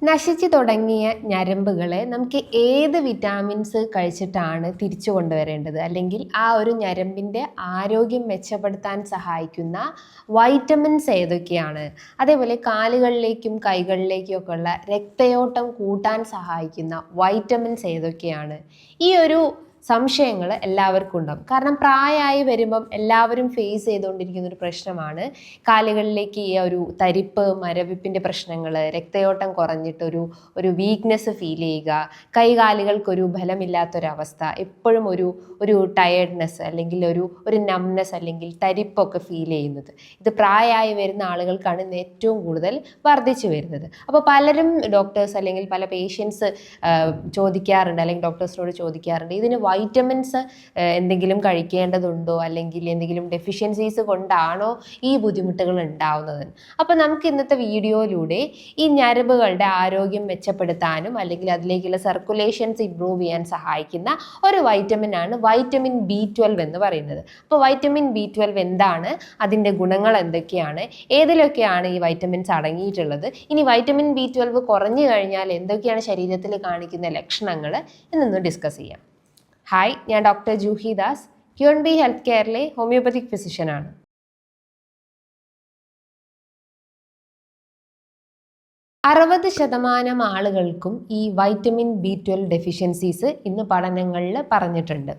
നശിച്ചു തുടങ്ങിയ ഞരമ്പുകളെ നമുക്ക് ഏത് വിറ്റാമിൻസ് കഴിച്ചിട്ടാണ് തിരിച്ചു കൊണ്ടുവരേണ്ടത്, അല്ലെങ്കിൽ ആ ഒരു ഞരമ്പിൻ്റെ ആരോഗ്യം മെച്ചപ്പെടുത്താൻ സഹായിക്കുന്ന വൈറ്റമിൻസ് ഏതൊക്കെയാണ്, അതേപോലെ കാലുകളിലേക്കും കൈകളിലേക്കും ഒക്കെ ഉള്ള രക്തയോട്ടം കൂട്ടാൻ സഹായിക്കുന്ന വൈറ്റമിൻസ് ഏതൊക്കെയാണ്, ഈ ഒരു സംശയങ്ങൾ എല്ലാവർക്കും ഉണ്ടാകും. കാരണം പ്രായമായി വരുമ്പം എല്ലാവരും ഫേസ് ചെയ്തുകൊണ്ടിരിക്കുന്ന ഒരു പ്രശ്നമാണ് കാലുകളിലേക്ക് ഈ ഒരു തരിപ്പ്, മരവിപ്പിൻ്റെ പ്രശ്നങ്ങൾ, രക്തയോട്ടം കുറഞ്ഞിട്ടൊരു വീക്ക്നെസ് ഫീൽ ചെയ്യുക, കൈകാലുകൾക്കൊരു ബലമില്ലാത്തൊരവസ്ഥ, എപ്പോഴും ഒരു ടയേർഡ്നെസ് അല്ലെങ്കിൽ ഒരു നംനെസ് അല്ലെങ്കിൽ തരിപ്പൊക്കെ ഫീൽ ചെയ്യുന്നത്. ഇത് പ്രായമായി വരുന്ന ആളുകൾക്കാണ് ഇന്ന് ഏറ്റവും കൂടുതൽ വർദ്ധിച്ചു വരുന്നത്. അപ്പോൾ പലരും ഡോക്ടേഴ്സ് അല്ലെങ്കിൽ പല പേഷ്യൻസ് ചോദിക്കാറുണ്ട്, അല്ലെങ്കിൽ ഡോക്ടേഴ്സിനോട് ചോദിക്കാറുണ്ട്, ഇതിന് വൈറ്റമിൻസ് എന്തെങ്കിലും കഴിക്കേണ്ടതുണ്ടോ, അല്ലെങ്കിൽ എന്തെങ്കിലും ഡെഫിഷ്യൻസീസ് കൊണ്ടാണോ ഈ ബുദ്ധിമുട്ടുകൾ ഉണ്ടാവുന്നത്. അപ്പോൾ നമുക്ക് ഇന്നത്തെ വീഡിയോയിലൂടെ ഈ ഞരമ്പുകളുടെ ആരോഗ്യം മെച്ചപ്പെടുത്താനും അല്ലെങ്കിൽ അതിലേക്കുള്ള സർക്കുലേഷൻസ് ഇംപ്രൂവ് ചെയ്യാൻ സഹായിക്കുന്ന ഒരു വൈറ്റമിനാണ് വൈറ്റമിൻ B12 എന്ന് പറയുന്നത്. അപ്പോൾ വൈറ്റമിൻ B12 എന്താണ്, അതിൻ്റെ ഗുണങ്ങൾ എന്തൊക്കെയാണ്, ഏതിലൊക്കെയാണ് ഈ വൈറ്റമിൻസ് അടങ്ങിയിട്ടുള്ളത്, ഇനി വൈറ്റമിൻ B12 കുറഞ്ഞു കഴിഞ്ഞാൽ എന്തൊക്കെയാണ് ശരീരത്തിൽ കാണിക്കുന്ന ലക്ഷണങ്ങൾ എന്നൊന്ന് ഡിസ്കസ് ചെയ്യാം. ഹായ്, ഞാൻ doctor Juhi Das, QNB health കെയറിലെ ഹോമിയോപ്പതിക് ഫിസിഷ്യനാണ്. 60% ആളുകൾക്കും ഈ വൈറ്റമിൻ B12 ഡെഫിഷ്യൻസീസ് ഇന്ന് പഠനങ്ങളിൽ പറഞ്ഞിട്ടുണ്ട്.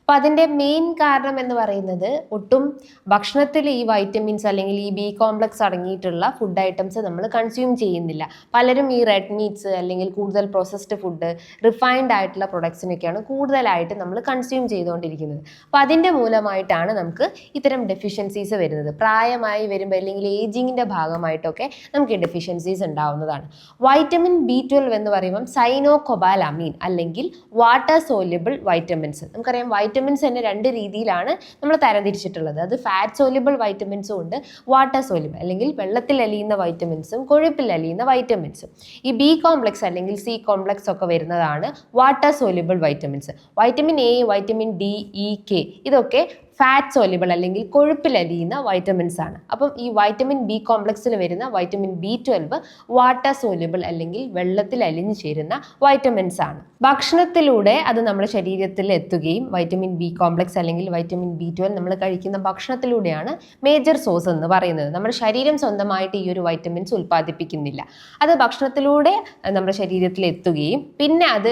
അപ്പോൾ അതിൻ്റെ മെയിൻ കാരണം എന്ന് പറയുന്നത് ഒട്ടും ഭക്ഷണത്തിൽ ഈ വൈറ്റമിൻസ് അല്ലെങ്കിൽ ഈ B കോംപ്ലക്സ് അടങ്ങിയിട്ടുള്ള ഫുഡ് ഐറ്റംസ് നമ്മൾ കൺസ്യൂം ചെയ്യുന്നില്ല. പലരും ഈ റെഡ് മീറ്റ്സ് അല്ലെങ്കിൽ കൂടുതൽ പ്രോസസ്ഡ് ഫുഡ്, റിഫൈൻഡ് ആയിട്ടുള്ള പ്രൊഡക്ട്സിനൊക്കെയാണ് കൂടുതലായിട്ട് നമ്മൾ കൺസ്യൂം ചെയ്തുകൊണ്ടിരിക്കുന്നത്. അപ്പോൾ അതിൻ്റെ മൂലമായിട്ടാണ് നമുക്ക് ഇത്തരം ഡെഫിഷ്യൻസീസ് വരുന്നത്. പ്രായമായി വരുമ്പോൾ അല്ലെങ്കിൽ ഏജിങ്ങിൻ്റെ ഭാഗമായിട്ടൊക്കെ നമുക്ക് ഈ ഡെഫിഷ്യൻസീസ് ഉണ്ടാവുന്നതാണ്. വൈറ്റമിൻ B12 എന്ന് പറയുമ്പം സൈനോകൊബാലമീൻ അല്ലെങ്കിൽ വാട്ടർ സോല്യുബിൾ വൈറ്റമിൻസ്. നമുക്കറിയാം വൈറ്റമിൻസ് തന്നെ രണ്ട് രീതിയിലാണ് നമ്മൾ തരംതിരിച്ചിട്ടുള്ളത്. അത് ഫാറ്റ് സോല്യുബിൾ വൈറ്റമിൻസും ഉണ്ട്, വാട്ടർ സോല്യുബിൾ അല്ലെങ്കിൽ വെള്ളത്തിൽ അലിയുന്ന വൈറ്റമിൻസും കൊഴുപ്പിൽ അലിയുന്ന വൈറ്റമിൻസും. ഈ B കോംപ്ലക്സ് അല്ലെങ്കിൽ C കോംപ്ലക്സ് ഒക്കെ വരുന്നതാണ് water soluble vitamins. Vitamin A, vitamin D, E, K ഇതൊക്കെ ഫാറ്റ് സോല്യുബിൾ അല്ലെങ്കിൽ കൊഴുപ്പിൽ അലിയുന്ന വൈറ്റമിൻസ് ആണ്. അപ്പം ഈ വൈറ്റമിൻ B കോംപ്ലക്സിൽ വരുന്ന വൈറ്റമിൻ B12 വാട്ടർ സോല്യുബിൾ അല്ലെങ്കിൽ വെള്ളത്തിൽ അലിഞ്ഞു ചേരുന്ന വൈറ്റമിൻസ് ആണ്. ഭക്ഷണത്തിലൂടെ അത് നമ്മുടെ ശരീരത്തിൽ എത്തുകയും വൈറ്റമിൻ B കോംപ്ലക്സ് അല്ലെങ്കിൽ വൈറ്റമിൻ B12 നമ്മൾ കഴിക്കുന്ന ഭക്ഷണത്തിലൂടെയാണ് മേജർ സോഴ്സ് എന്ന് പറയുന്നത്. നമ്മുടെ ശരീരം സ്വന്തമായിട്ട് ഈ ഒരു വൈറ്റമിൻസ് ഉൽപ്പാദിപ്പിക്കുന്നില്ല. അത് ഭക്ഷണത്തിലൂടെ നമ്മുടെ ശരീരത്തിൽ എത്തുകയും പിന്നെ അത്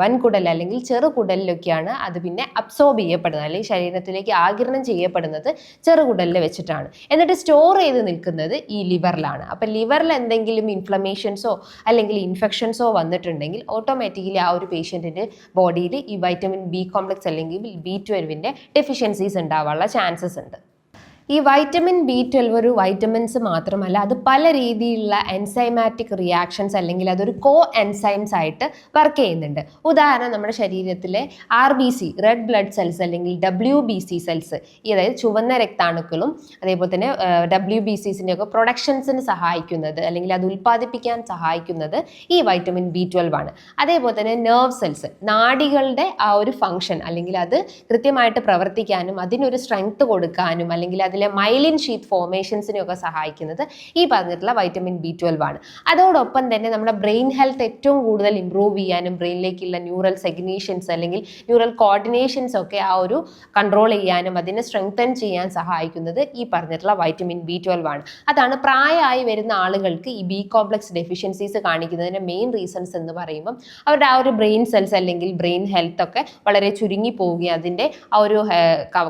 വൻകുടൽ അല്ലെങ്കിൽ ചെറുകുടലിലൊക്കെയാണ് അത് പിന്നെ അബ്സോർബ് ചെയ്യപ്പെടുന്നത്, അല്ലെങ്കിൽ ശരീരത്തിലേക്ക് ആഗിരണം ചെയ്യപ്പെടുന്നത് ചെറുകുടലിൽ വെച്ചിട്ടാണ്. എന്നിട്ട് സ്റ്റോർ ചെയ്ത് നിൽക്കുന്നത് ഈ ലിവറിലാണ്. അപ്പം ലിവറിൽ എന്തെങ്കിലും ഇൻഫ്ലമേഷൻസോ അല്ലെങ്കിൽ ഇൻഫെക്ഷൻസോ വന്നിട്ടുണ്ടെങ്കിൽ ഓട്ടോമാറ്റിക്കലി ആ ഒരു പേഷ്യൻറ്റിൻ്റെ ബോഡിയിൽ ഈ വൈറ്റമിൻ B കോംപ്ലക്സ് അല്ലെങ്കിൽ B12 ഡെഫിഷ്യൻസീസ് ഉണ്ടാവാനുള്ള ചാൻസസ് ഉണ്ട്. ഈ വൈറ്റമിൻ B12 ഒരു വൈറ്റമിൻസ് മാത്രമല്ല, അത് പല രീതിയിലുള്ള എൻസൈമാറ്റിക് റിയാക്ഷൻസ് അല്ലെങ്കിൽ അതൊരു കോ എൻസൈംസ് ആയിട്ട് വർക്ക് ചെയ്യുന്നുണ്ട്. ഉദാഹരണം, നമ്മുടെ ശരീരത്തിലെ RBC റെഡ് ബ്ലഡ് സെൽസ് അല്ലെങ്കിൽ WBC സെൽസ്, അതായത് ചുവന്ന രക്താണുക്കളും അതേപോലെ തന്നെ WBCസിൻ്റെ ഒക്കെ പ്രൊഡക്ഷൻസിന് സഹായിക്കുന്നത് അല്ലെങ്കിൽ അത് ഉൽപ്പാദിപ്പിക്കാൻ സഹായിക്കുന്നത് ഈ വൈറ്റമിൻ B12 ആണ്. അതേപോലെ തന്നെ നെർവ് സെൽസ്, നാഡികളുടെ ആ ഒരു ഫങ്ഷൻ അല്ലെങ്കിൽ അത് കൃത്യമായിട്ട് പ്രവർത്തിക്കാനും അതിനൊരു സ്ട്രെങ്ത് കൊടുക്കാനും അല്ലെങ്കിൽ അതിലെ മൈലിൻ ഷീത്ത് ഫോർമേഷൻസിനെയൊക്കെ സഹായിക്കുന്നത് ഈ പറഞ്ഞിട്ടുള്ള വൈറ്റമിൻ B12 ആണ്. അതോടൊപ്പം തന്നെ നമ്മുടെ ബ്രെയിൻ ഹെൽത്ത് ഏറ്റവും കൂടുതൽ ഇംപ്രൂവ് ചെയ്യാനും ബ്രെയിനിലേക്കുള്ള ന്യൂറൽ സെഗ്നേഷൻസ് അല്ലെങ്കിൽ ന്യൂറൽ കോർഡിനേഷൻസ് ഒക്കെ ആ ഒരു കൺട്രോൾ ചെയ്യാനും അതിനെ സ്ട്രെങ്തൻ ചെയ്യാൻ സഹായിക്കുന്നത് ഈ പറഞ്ഞിട്ടുള്ള വൈറ്റമിൻ B12 ആണ്. അതാണ് പ്രായമായി വരുന്ന ആളുകൾക്ക് ഈ B കോംപ്ലക്സ് ഡെഫിഷ്യൻസീസ് കാണിക്കുന്നതിൻ്റെ മെയിൻ റീസൺസ് എന്ന് പറയുമ്പം അവരുടെ ആ ഒരു ബ്രെയിൻ സെൽസ് അല്ലെങ്കിൽ ബ്രെയിൻ ഹെൽത്ത് ഒക്കെ വളരെ ചുരുങ്ങി പോവുകയും അതിൻ്റെ ആ ഒരു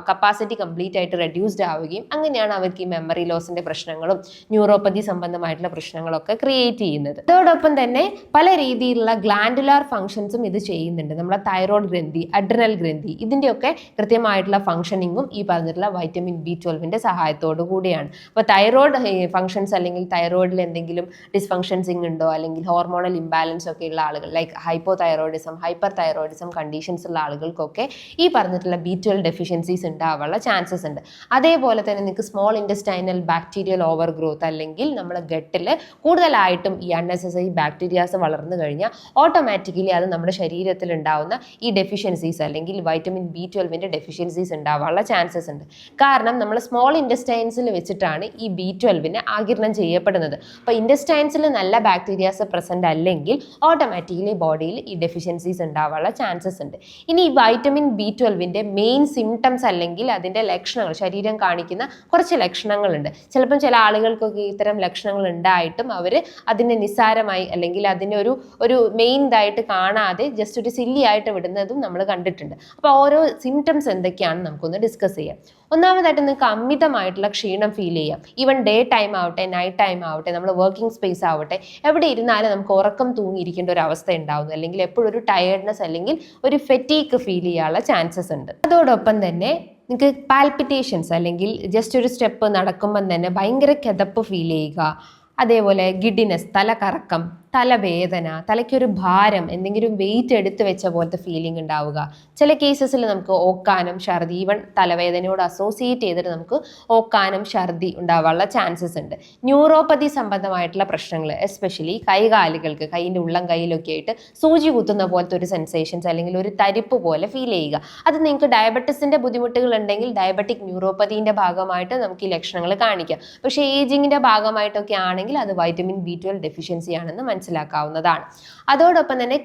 കപ്പാസിറ്റി കംപ്ലീറ്റ് ആയിട്ട് റെഡ്യൂസ്ഡ് ആവുകയും അങ്ങനെയാണ് അവർക്ക് ഈ മെമ്മറി ലോസിന്റെ പ്രശ്നങ്ങളും ന്യൂറോപ്പതി സംബന്ധമായിട്ടുള്ള പ്രശ്നങ്ങളൊക്കെ ക്രിയേറ്റ് ചെയ്യുന്നത്. അതോടൊപ്പം തന്നെ പല രീതിയിലുള്ള ഗ്ലാൻഡുലാർ ഫംഗ്ഷൻസും ഇത് ചെയ്യുന്നുണ്ട്. നമ്മുടെ തൈറോയ്ഡ് ഗ്രന്ഥി, അഡ്രിനൽ ഗ്രന്ഥി, ഇതിൻ്റെയൊക്കെ കൃത്യമായിട്ടുള്ള ഫംഗ്ഷനിങ്ങും ഈ പറഞ്ഞിട്ടുള്ള വൈറ്റമിൻ B12 സഹായത്തോടു കൂടിയാണ്. അപ്പോൾ തൈറോയ്ഡ് ഫംഗ്ഷൻസ് അല്ലെങ്കിൽ തൈറോയ്ഡിൽ എന്തെങ്കിലും ഡിസ്ഫങ്ഷൻസിങ് ഉണ്ടോ അല്ലെങ്കിൽ ഹോർമോണൽ ഇംബാലൻസ് ഒക്കെ ഉള്ള ആളുകൾ, like hypo thyroidism, hyper thyroidism conditions ഉള്ള ആളുകൾക്കൊക്കെ ഈ പറഞ്ഞിട്ടുള്ള B12 ഡെഫിഷ്യൻസീസ് ഉണ്ടാവാനുള്ള ചാൻസസ് ഉണ്ട്. അതേപോലെ തന്നെ നിങ്ങൾക്ക് small intestinal bacterial over growth അല്ലെങ്കിൽ നമ്മുടെ ഗട്ടിൽ കൂടുതലായിട്ടും ഈ അൺനെസസറി ബാക്ടീരിയാസ് വളർന്നു കഴിഞ്ഞാൽ ഓട്ടോമാറ്റിക്കലി അത് നമ്മുടെ ശരീരത്തിൽ ഉണ്ടാവുന്ന ഈ ഡെഫിഷ്യൻസീസ് അല്ലെങ്കിൽ വൈറ്റമിൻ B12 ഡെഫിഷ്യൻസീസ് ഉണ്ടാവാനുള്ള ചാൻസസ് ഉണ്ട്. കാരണം നമ്മൾ സ്മോൾ ഇൻറ്റസ്റ്റൈൻസിൽ വെച്ചിട്ടാണ് ഈ B12 ആഗിരണം ചെയ്യപ്പെടുന്നത്. അപ്പോൾ ഇൻറ്റസ്റ്റൈൻസിൽ നല്ല ബാക്ടീരിയാസ് പ്രസന്റ് അല്ലെങ്കിൽ ഓട്ടോമാറ്റിക്കലി ബോഡിയിൽ ഈ ഡെഫിഷ്യൻസീസ് ഉണ്ടാവാനുള്ള ചാൻസസ് ഉണ്ട്. ഇനി ഈ വൈറ്റമിൻ B12 മെയിൻ സിംറ്റംസ് അല്ലെങ്കിൽ അതിൻ്റെ ലക്ഷണങ്ങൾ, ശരീരം കാണിക്കുന്ന കുറച്ച് ലക്ഷണങ്ങളുണ്ട്. ചിലപ്പം ചില ആളുകൾക്കൊക്കെ ഇത്തരം ലക്ഷണങ്ങൾ ഉണ്ടായിട്ടും അവർ അതിനെ നിസ്സാരമായി അല്ലെങ്കിൽ അതിനെ ഒരു മെയിൻ ഇതായിട്ട് കാണാതെ ജസ്റ്റ് ഒരു സില്ലി ആയിട്ട് വിടുന്നതും നമ്മൾ കണ്ടിട്ടുണ്ട്. അപ്പോൾ ഓരോ സിംറ്റംസ് എന്തൊക്കെയാണെന്ന് നമുക്കൊന്ന് ഡിസ്കസ് ചെയ്യാം. ഒന്നാമതായിട്ട് നിങ്ങൾക്ക് അമിതമായിട്ടുള്ള ക്ഷീണം ഫീൽ ചെയ്യാം. ഈവൻ ഡേ ടൈം ആവട്ടെ നൈറ്റ് ടൈം ആവട്ടെ നമ്മൾ വർക്കിംഗ് സ്പേസ് ആവട്ടെ എവിടെ ഇരുന്നാലും നമുക്ക് ഉറക്കം തൂങ്ങിയിരിക്കേണ്ട ഒരു അവസ്ഥ ഉണ്ടാവുന്നു, അല്ലെങ്കിൽ എപ്പോഴും ഒരു ടയർഡ്നെസ് അല്ലെങ്കിൽ ഒരു ഫെറ്റീക്ക് ഫീൽ ചെയ്യാനുള്ള ചാൻസസ് ഉണ്ട്. അതോടൊപ്പം തന്നെ നിങ്ങൾക്ക് പാൽപിറ്റേഷൻസ് അല്ലെങ്കിൽ ജസ്റ്റ് ഒരു സ്റ്റെപ്പ് നടക്കുമ്പം തന്നെ ഭയങ്കര കിതപ്പ് ഫീൽ ചെയ്യുക, അതേപോലെ ഗിഡിനെസ്, തലകറക്കം, തലവേദന, തലയ്ക്കൊരു ഭാരം, എന്തെങ്കിലും വെയിറ്റ് എടുത്ത് വെച്ച പോലത്തെ ഫീലിംഗ് ഉണ്ടാവുക. ചില കേസസിൽ നമുക്ക് ഓക്കാനം, ഛർദി, ഈവൻ തലവേദനയോട് അസോസിയേറ്റ് ചെയ്തിട്ട് നമുക്ക് ഓക്കാനം, ഛർദി ഉണ്ടാവാനുള്ള ചാൻസസ് ഉണ്ട്. ന്യൂറോപ്പതി സംബന്ധമായിട്ടുള്ള പ്രശ്നങ്ങൾ, എസ്പെഷ്യലി കൈകാലുകൾക്ക്, കൈയിൻ്റെ ഉള്ളം കൈയിലൊക്കെ ആയിട്ട് സൂചി കുത്തുന്ന പോലത്തെ ഒരു സെൻസേഷൻസ് അല്ലെങ്കിൽ ഒരു തരിപ്പ് പോലെ ഫീൽ ചെയ്യുക. അത് നിങ്ങൾക്ക് ഡയബറ്റിസിൻ്റെ ബുദ്ധിമുട്ടുകൾ ഉണ്ടെങ്കിൽ ഡയബറ്റിക് ന്യൂറോപ്പതിൻ്റെ ഭാഗമായിട്ട് നമുക്ക് ഈ ലക്ഷണങ്ങൾ കാണിക്കാം. പക്ഷേ ഏജിങ്ങിൻ്റെ ഭാഗമായിട്ടൊക്കെ ആണെങ്കിൽ അത് വൈറ്റമിൻ B12 ഡെഫിഷ്യൻസി ആണെന്ന് മനസ്സിലാക്കാവുന്നതാണ്. അതോടൊപ്പം തന്നെ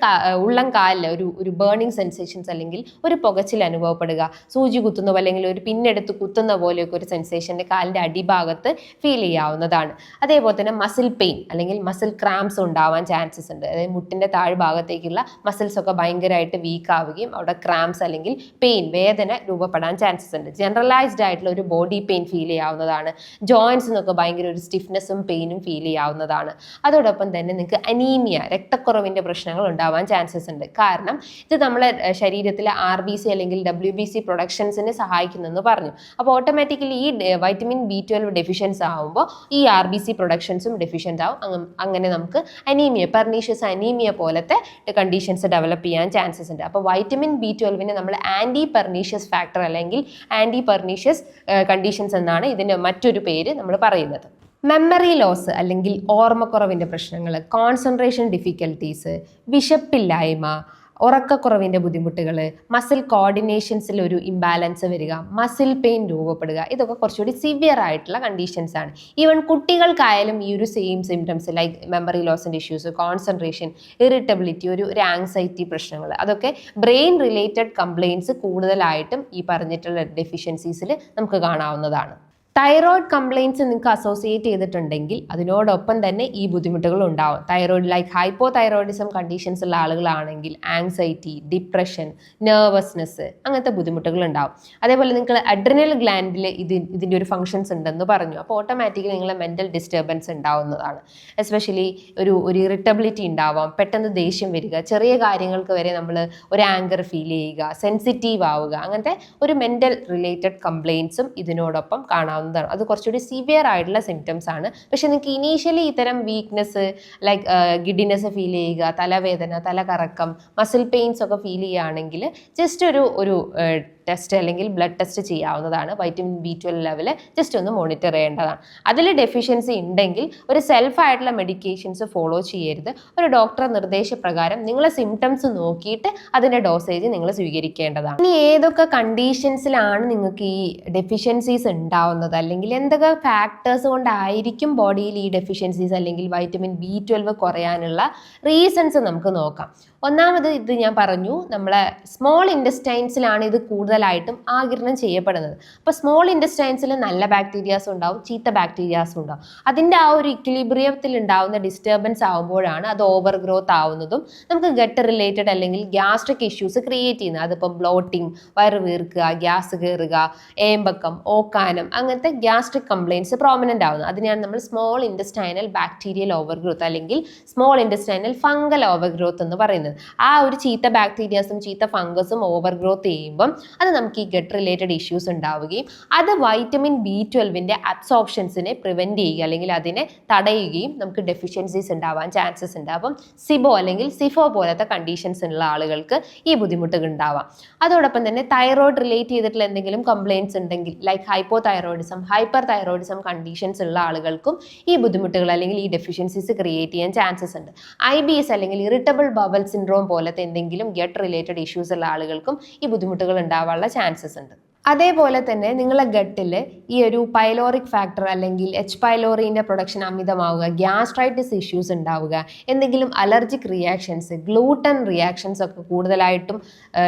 ഉള്ളം കാലിൽ ഒരു ബേണിംഗ് സെൻസേഷൻസ് അല്ലെങ്കിൽ ഒരു പുകച്ചിൽ അനുഭവപ്പെടുക, സൂചി കുത്തുന്ന അല്ലെങ്കിൽ ഒരു പിന്നെടുത്ത് കുത്തുന്ന പോലെയൊക്കെ ഒരു സെൻസേഷൻ്റെ കാലിൻ്റെ അടിഭാഗത്ത് ഫീൽ ചെയ്യാവുന്നതാണ്. അതേപോലെ തന്നെ മസിൽ പെയിൻ അല്ലെങ്കിൽ മസിൽ ക്രാംസ് ഉണ്ടാവാൻ ചാൻസസ് ഉണ്ട്. അതായത് മുട്ടിൻ്റെ താഴ്ഭാഗത്തേക്കുള്ള മസിൽസ് ഒക്കെ ഭയങ്കരമായിട്ട് വീക്ക് ആവുകയും അവിടെ ക്രാംസ് അല്ലെങ്കിൽ പെയിൻ, വേദന രൂപപ്പെടാൻ ചാൻസസ് ഉണ്ട്. ജനറലൈസ്ഡ് ആയിട്ടുള്ള ഒരു ബോഡി പെയിൻ ഫീൽ ചെയ്യാവുന്നതാണ്. ജോയിൻസിനൊക്കെ ഭയങ്കര ഒരു സ്റ്റിഫ്നെസ്സും പെയിനും ഫീൽ ചെയ്യാവുന്നതാണ്. അതോടൊപ്പം തന്നെ നിങ്ങൾക്ക് അനീമിയ, രക്തക്കുറവിൻ്റെ പ്രശ്നങ്ങൾ ഉണ്ടാവാൻ ചാൻസസ് ഉണ്ട്. കാരണം ഇത് നമ്മളെ ശരീരത്തിലെ RBC അല്ലെങ്കിൽ WBC പ്രൊഡക്ഷൻസിനെ സഹായിക്കുന്നെന്ന് പറഞ്ഞു. അപ്പോൾ ഓട്ടോമാറ്റിക്കലി ഈ വൈറ്റമിൻ B12 ഡെഫിഷ്യൻസ് ആകുമ്പോൾ ഈ RBC പ്രൊഡക്ഷൻസും ഡെഫിഷ്യൻ്റ് ആവും. അങ്ങനെ നമുക്ക് അനീമിയ, പെർനീഷ്യസ് അനീമിയ പോലത്തെ കണ്ടീഷൻസ് ഡെവലപ്പ് ചെയ്യാൻ ചാൻസസ് ഉണ്ട്. അപ്പോൾ വൈറ്റമിൻ B12 നമ്മൾ ആൻറ്റി പെർനീഷ്യസ് ഫാക്ടർ അല്ലെങ്കിൽ ആൻറ്റി പെർനീഷ്യസ് കണ്ടീഷൻസ് എന്നാണ് ഇതിൻ്റെ മറ്റൊരു പേര് നമ്മൾ പറയുന്നത്. മെമ്മറി ലോസ് അല്ലെങ്കിൽ ഓർമ്മക്കുറവിൻ്റെ പ്രശ്നങ്ങൾ, കോൺസെൻട്രേഷൻ ഡിഫിക്കൽട്ടീസ്, വിശപ്പില്ലായ്മ, ഉറക്കക്കുറവിൻ്റെ ബുദ്ധിമുട്ടുകൾ, മസിൽ കോർഡിനേഷൻസിൽ ഒരു ഇംബാലൻസ് വരിക, മസിൽ പെയിൻ രൂപപ്പെടുക, ഇതൊക്കെ കുറച്ചുകൂടി സിവിയർ ആയിട്ടുള്ള കണ്ടീഷൻസ് ആണ്. ഈവൻ കുട്ടികൾക്കായാലും ഈ ഒരു സെയിം സിംറ്റംസ് ലൈക്ക് മെമ്മറി ലോസിൻ്റെ ഇഷ്യൂസ്, കോൺസെൻട്രേഷൻ, ഇറിറ്റബിലിറ്റി, ഒരു ആങ്സൈറ്റി പ്രശ്നങ്ങൾ, അതൊക്കെ ബ്രെയിൻ റിലേറ്റഡ് കംപ്ലയിൻസ് കൂടുതലായിട്ടും ഈ പറഞ്ഞിട്ടുള്ള ഡെഫിഷ്യൻസീസിൽ നമുക്ക് കാണാവുന്നതാണ്. തൈറോയിഡ് കംപ്ലയിൻസ് നിങ്ങൾക്ക് അസോസിയേറ്റ് ചെയ്തിട്ടുണ്ടെങ്കിൽ അതിനോടൊപ്പം തന്നെ ഈ ബുദ്ധിമുട്ടുകൾ ഉണ്ടാവും. Thyroid like hypo thyroidism conditions ഉള്ള ആളുകളാണെങ്കിൽ ആങ്സൈറ്റി, ഡിപ്രഷൻ, നെർവസ്നെസ്, അങ്ങനത്തെ ബുദ്ധിമുട്ടുകൾ ഉണ്ടാവും. അതേപോലെ നിങ്ങൾ അഡ്രിനൽ ഗ്ലാൻഡിൽ ഇതിൻ്റെ ഒരു ഫങ്ഷൻസ് ഉണ്ടെന്ന് പറഞ്ഞു. അപ്പോൾ ഓട്ടോമാറ്റിക്കലി നിങ്ങളെ മെൻ്റൽ ഡിസ്റ്റർബൻസ് ഉണ്ടാവുന്നതാണ്. എസ്പെഷ്യലി ഒരു ഇറിറ്റബിലിറ്റി ഉണ്ടാവാം, പെട്ടെന്ന് ദേഷ്യം വരിക, ചെറിയ കാര്യങ്ങൾക്ക് വരെ നമ്മൾ ഒരു ആങ്കർ ഫീൽ ചെയ്യുക, സെൻസിറ്റീവ് ആവുക, അങ്ങനത്തെ ഒരു മെൻ്റൽ റിലേറ്റഡ് കംപ്ലയിൻസും ഇതിനോടൊപ്പം കാണാവുന്നതാണ്. അത് കുറച്ചുകൂടി സിവിയർ ആയിട്ടുള്ള സിംറ്റംസ് ആണ്. പക്ഷെ നിങ്ങൾക്ക് ഇനീഷ്യലി ഇത്തരം വീക്ക്നെസ് ലൈക്ക് ഗിഡിനെസ് ഫീൽ ചെയ്യുക, തലവേദന, തലകറക്കം, മസിൽ പെയിൻസ് ഒക്കെ ഫീൽ ചെയ്യുകയാണെങ്കിൽ ജസ്റ്റ് ഒരു ടെസ്റ്റ് അല്ലെങ്കിൽ ബ്ലഡ് ടെസ്റ്റ് ചെയ്യാവുന്നതാണ്. വൈറ്റമിൻ B12 ലെവൽ ജസ്റ്റ് ഒന്ന് മോണിറ്റർ ചെയ്യേണ്ടതാണ്. അതിൽ ഡെഫിഷ്യൻസി ഉണ്ടെങ്കിൽ ഒരു സെൽഫായിട്ടുള്ള മെഡിക്കേഷൻസ് ഫോളോ ചെയ്യരുത്. ഒരു ഡോക്ടറെ നിർദ്ദേശപ്രകാരം നിങ്ങളെ സിംറ്റംസ് നോക്കിയിട്ട് അതിൻ്റെ ഡോസേജ് നിങ്ങൾ സ്വീകരിക്കേണ്ടതാണ്. ഇനി ഏതൊക്കെ കണ്ടീഷൻസിലാണ് നിങ്ങൾക്ക് ഈ ഡെഫിഷ്യൻസീസ് ഉണ്ടാവുന്നത് അല്ലെങ്കിൽ എന്തൊക്കെ ഫാക്ടേഴ്സ് കൊണ്ടായിരിക്കും ബോഡിയിൽ ഈ ഡെഫിഷ്യൻസീസ് അല്ലെങ്കിൽ വൈറ്റമിൻ B12 കുറയാനുള്ള റീസൺസ് നമുക്ക് നോക്കാം. ഒന്നാമത് ഇത് ഞാൻ പറഞ്ഞു, നമ്മളെ സ്മോൾ ഇൻറ്റസ്റ്റൈൻസിലാണ് ഇത് കൂടുതലായിട്ടും ആഗിരണം ചെയ്യപ്പെടുന്നത്. അപ്പോൾ സ്മോൾ ഇൻറ്റസ്റ്റൈൻസിൽ നല്ല ബാക്ടീരിയാസും ഉണ്ടാവും, ചീത്ത ബാക്ടീരിയാസും ഉണ്ടാവും. അതിൻ്റെ ആ ഒരു ഇക്വിലിബ്രിയത്തിൽ ഉണ്ടാവുന്ന ഡിസ്റ്റർബൻസ് ആകുമ്പോഴാണ് അത് ഓവർ ഗ്രോത്ത് ആവുന്നതും നമുക്ക് ഗട്ട് റിലേറ്റഡ് അല്ലെങ്കിൽ ഗ്യാസ്ട്രിക് ഇഷ്യൂസ് ക്രിയേറ്റ് ചെയ്യുന്നത്. അതിപ്പോൾ ബ്ലോട്ടിങ്, വയറ് വീർക്കുക, ഗ്യാസ് കയറുക, ഏമ്പക്കം, ഓക്കാനം, അങ്ങനത്തെ ഗ്യാസ്ട്രിക് കംപ്ലയിൻസ് പ്രോമിനൻ്റ് ആവുന്നത്. അതിനെയാണ് നമ്മൾ small intestinal bacterial over growth അല്ലെങ്കിൽ small intestinal fungal over growth എന്ന് പറയുന്നത്. ആ ഒരു ചീത്ത ബാക്ടീരിയാസും ചീത്ത ഫംഗസും ഓവർ ഗ്രോത്ത് ചെയ്യുമ്പം അത് നമുക്ക് ഈ ഗട്ട് റിലേറ്റഡ് ഇഷ്യൂസ് ഉണ്ടാവുകയും അത് വൈറ്റമിൻ B12ന്റെ അബ്സോർപ്ഷൻസിനെ പ്രിവെന്റ് ചെയ്യുക അല്ലെങ്കിൽ അതിനെ തടയുകയും നമുക്ക് ഡെഫിഷ്യൻസീസ് ഉണ്ടാവാൻ ചാൻസസ് ഉണ്ട്. അപ്പം സിബോ അല്ലെങ്കിൽ സിഫോ പോലത്തെ കണ്ടീഷൻസ് ഉള്ള ആളുകൾക്ക് ഈ ബുദ്ധിമുട്ടുകൾ ഉണ്ടാവാം. അതോടൊപ്പം തന്നെ തൈറോയ്ഡ് റിലേറ്റ് ചെയ്തിട്ടുള്ള എന്തെങ്കിലും കംപ്ലയിൻസ് ഉണ്ടെങ്കിൽ like hypo thyroidism, hyper thyroidism conditions ഉള്ള ആളുകൾക്കും ഈ ബുദ്ധിമുട്ടുകൾ അല്ലെങ്കിൽ ഈ ഡെഫിഷ്യൻസീസ് ക്രിയേറ്റ് ചെയ്യാൻ ചാൻസസ് ഉണ്ട്. IBS അല്ലെങ്കിൽ ഇറിറ്റബിൾ ബവൽ സിൻഡ്രോം പോലത്തെ എന്തെങ്കിലും ഗട്ട് റിലേറ്റഡ് ഇഷ്യൂസ് ഉള്ള ആളുകൾക്കും ഈ ബുദ്ധിമുട്ടുകൾ ഉണ്ടാവാനുള്ള ചാൻസസ് ഉണ്ട്. അതേപോലെ തന്നെ നിങ്ങളെ ഗട്ടിൽ ഈ ഒരു പൈലോറിക് ഫാക്ടർ അല്ലെങ്കിൽ H. പൈലോറിൻ്റെ പ്രൊഡക്ഷൻ അമിതമാവുക, ഗ്യാസ്ട്രൈറ്റിസ് ഇഷ്യൂസ് ഉണ്ടാവുക, എന്തെങ്കിലും അലർജിക് റിയാക്ഷൻസ്, ഗ്ലൂട്ടൻ റിയാക്ഷൻസ് ഒക്കെ കൂടുതലായിട്ടും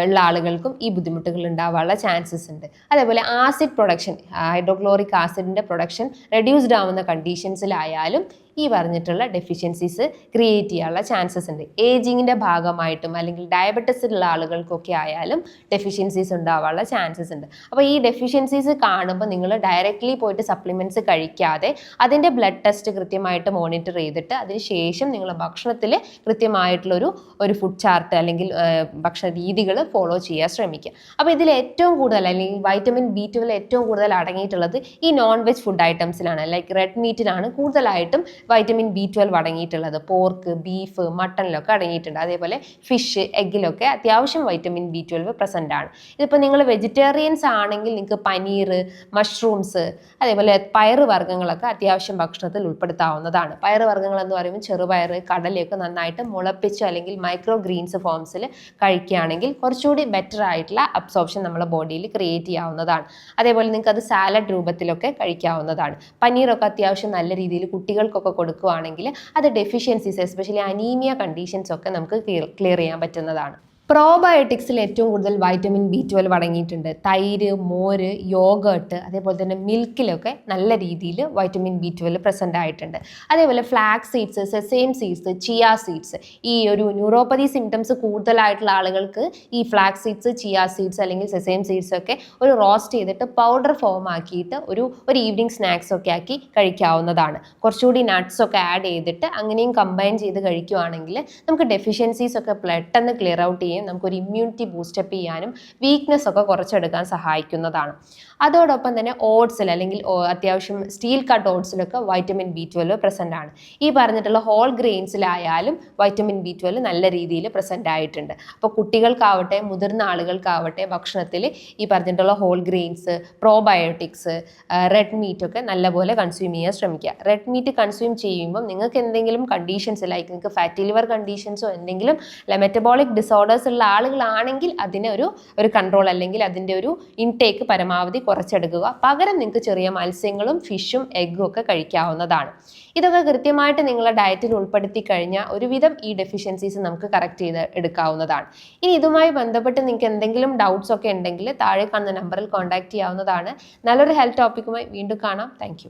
ഉള്ള ആളുകൾക്കും ഈ ബുദ്ധിമുട്ടുകൾ ഉണ്ടാവാനുള്ള ചാൻസസ് ഉണ്ട്. അതേപോലെ ആസിഡ് പ്രൊഡക്ഷൻ, ഹൈഡ്രോക്ലോറിക് ആസിഡിൻ്റെ പ്രൊഡക്ഷൻ റെഡ്യൂസ്ഡ് ആവുന്ന കണ്ടീഷൻസിലായാലും ഈ പറഞ്ഞിട്ടുള്ള ഡെഫിഷ്യൻസീസ് ക്രിയേറ്റ് ചെയ്യാനുള്ള ചാൻസസ് ഉണ്ട്. ഏജിങ്ങിൻ്റെ ഭാഗമായിട്ടും അല്ലെങ്കിൽ ഡയബറ്റിസ് ഉള്ള ആളുകൾക്കൊക്കെ ആയാലും ഡെഫിഷ്യൻസീസ് ഉണ്ടാവാനുള്ള ചാൻസസ് ഉണ്ട്. അപ്പോൾ ഈ ഡെഫിഷ്യൻസീസ് കാണുമ്പോൾ നിങ്ങൾ ഡയറക്റ്റ്ലി പോയിട്ട് സപ്ലിമെൻറ്റ്സ് കഴിക്കാതെ അതിൻ്റെ ബ്ലഡ് ടെസ്റ്റ് കൃത്യമായിട്ട് മോണിറ്റർ ചെയ്തിട്ട് അതിനുശേഷം നിങ്ങളുടെ ഭക്ഷണത്തിൽ കൃത്യമായിട്ടുള്ളൊരു ഫുഡ് ചാർട്ട് അല്ലെങ്കിൽ ഭക്ഷണ രീതികൾ ഫോളോ ചെയ്യാൻ ശ്രമിക്കുക. അപ്പോൾ ഇതിൽ ഏറ്റവും കൂടുതൽ അല്ലെങ്കിൽ വൈറ്റമിൻ B12 ഏറ്റവും കൂടുതൽ അടങ്ങിയിട്ടുള്ളത് ഈ നോൺ വെജ് ഫുഡ് ഐറ്റംസിലാണ്. ലൈക്ക് റെഡ് മീറ്റിലാണ് കൂടുതലായിട്ടും വൈറ്റമിൻ B12 അടങ്ങിയിട്ടുള്ളത്. പോർക്ക്, ബീഫ്, മട്ടണിലൊക്കെ അടങ്ങിയിട്ടുണ്ട്. അതേപോലെ ഫിഷ്, എഗ്ഗിലൊക്കെ അത്യാവശ്യം വൈറ്റമിൻ B12 പ്രസൻ്റ് ആണ്. ഇതിപ്പോൾ നിങ്ങൾ വെജിറ്റേറിയൻസ് ആണെങ്കിൽ നിങ്ങൾക്ക് പനീർ, മഷ്റൂംസ്, അതേപോലെ പയറ് വർഗ്ഗങ്ങളൊക്കെ അത്യാവശ്യം ഭക്ഷണത്തിൽ ഉൾപ്പെടുത്താവുന്നതാണ്. പയറ് വർഗ്ഗങ്ങൾ എന്ന് പറയുമ്പോൾ ചെറുപയർ, കടലയൊക്കെ നന്നായിട്ട് മുളപ്പിച്ച് അല്ലെങ്കിൽ മൈക്രോ ഗ്രീൻസ് ഫോംസിൽ കഴിക്കുകയാണെങ്കിൽ കുറച്ചുകൂടി ബെറ്റർ ആയിട്ടുള്ള അബ്സോർപ്ഷൻ നമ്മുടെ ബോഡിയിൽ ക്രിയേറ്റ് ചെയ്യാവുന്നതാണ്. അതേപോലെ നിങ്ങൾക്ക് അത് സാലഡ് രൂപത്തിലൊക്കെ കഴിക്കാവുന്നതാണ്. പനീറൊക്കെ അത്യാവശ്യം നല്ല രീതിയിൽ കുട്ടികൾക്കൊക്കെ കൊടുക്കുകയാണെങ്കിൽ അത് ഡെഫിഷ്യൻസീസ് എസ്പെഷ്യലി അനീമിയ കണ്ടീഷൻസ് ഒക്കെ നമുക്ക് ക്ലിയർ ചെയ്യാൻ പറ്റുന്നതാണ്. പ്രോബയോട്ടിക്സിൽ ഏറ്റവും കൂടുതൽ വൈറ്റമിൻ B12 അടങ്ങിയിട്ടുണ്ട്. തൈര്, മോര്, യോഗേർട്ട്, അതേപോലെ തന്നെ മിൽക്കിലൊക്കെ നല്ല രീതിയിൽ വൈറ്റമിൻ B12 പ്രസൻ്റ് ആയിട്ടുണ്ട്. അതേപോലെ flax seeds, sesame seeds, chia seeds, ഈ ഒരു ന്യൂറോപ്പതി സിംറ്റംസ് കൂടുതലായിട്ടുള്ള ആളുകൾക്ക് ഈ ഫ്ലാക്സ് സീഡ്സ്, ചിയ സീഡ്സ് അല്ലെങ്കിൽ സെസേം സീഡ്സ് ഒക്കെ ഒരു റോസ്റ്റ് ചെയ്തിട്ട് പൗഡർ ഫോം ആക്കിയിട്ട് ഒരു ഈവനിങ് സ്നാക്സ് ഒക്കെ ആക്കി കഴിക്കാവുന്നതാണ്. കുറച്ചുകൂടി നട്ട്സ് ഒക്കെ ആഡ് ചെയ്തിട്ട് അങ്ങനെയും കമ്പൈൻ ചെയ്ത് കഴിക്കുകയാണെങ്കിൽ നമുക്ക് ഡെഫിഷ്യൻസീസ് ഒക്കെ പെട്ടെന്ന് ക്ലിയർ ഔട്ട് ചെയ്യാൻ നമുക്കൊരു ഇമ്മ്യൂണിറ്റി ബൂസ്റ്റപ്പ് ചെയ്യാനും വീക്ക്നെസ് ഒക്കെ കുറച്ചെടുക്കാൻ സഹായിക്കുന്നതാണ്. അതോടൊപ്പം തന്നെ ഓട്സിൽ അല്ലെങ്കിൽ അത്യാവശ്യം സ്റ്റീൽ കട്ട് ഓട്സിലൊക്കെ വൈറ്റമിൻ B12 പ്രസൻ്റ് ആണ്. ഈ പറഞ്ഞിട്ടുള്ള ഹോൾ ഗ്രെയിൻസിലായാലും വൈറ്റമിൻ B12 നല്ല രീതിയിൽ പ്രസൻ്റ് ആയിട്ടുണ്ട്. അപ്പോൾ കുട്ടികൾക്കാവട്ടെ മുതിർന്ന ആളുകൾക്കാവട്ടെ ഭക്ഷണത്തിൽ ഈ പറഞ്ഞിട്ടുള്ള whole grains, probiotics, red meat ഒക്കെ നല്ലപോലെ കൺസ്യൂം ചെയ്യാൻ ശ്രമിക്കുക. റെഡ് മീറ്റ് കൺസ്യൂം ചെയ്യുമ്പോൾ നിങ്ങൾക്ക് എന്തെങ്കിലും കണ്ടീഷൻസ് ലൈക്ക് നിങ്ങൾക്ക് ഫാറ്റി ലിവർ കണ്ടീഷൻസോ എന്തെങ്കിലും മെറ്റബോളിക് ഡിസോർഡേഴ്സ് ഉള്ള ആളുകളാണെങ്കിൽ അതിനെ ഒരു കൺട്രോൾ അല്ലെങ്കിൽ അതിൻ്റെ ഒരു ഇൻടേക്ക് പരമാവധി കുറച്ചെടുക്കുക. പകരം നിങ്ങൾക്ക് ചെറിയ മത്സ്യങ്ങളും ഫിഷും എഗ്ഗും ഒക്കെ കഴിക്കാവുന്നതാണ്. ഇതൊക്കെ കൃത്യമായിട്ട് നിങ്ങളുടെ ഡയറ്റിൽ ഉൾപ്പെടുത്തി കഴിഞ്ഞാൽ ഒരുവിധം ഈ ഡെഫിഷ്യൻസീസ് നമുക്ക് കറക്റ്റ് ചെയ്ത് എടുക്കാവുന്നതാണ്. ഇനി ഇതുമായി ബന്ധപ്പെട്ട് നിങ്ങൾക്ക് എന്തെങ്കിലും ഡൗട്ട്സ് ഒക്കെ ഉണ്ടെങ്കിൽ താഴെ കാണുന്ന നമ്പറിൽ കോൺടാക്ട് ചെയ്യാവുന്നതാണ്. നല്ലൊരു ഹെൽത്ത് ടോപ്പിക്കുമായി വീണ്ടും കാണാം. താങ്ക്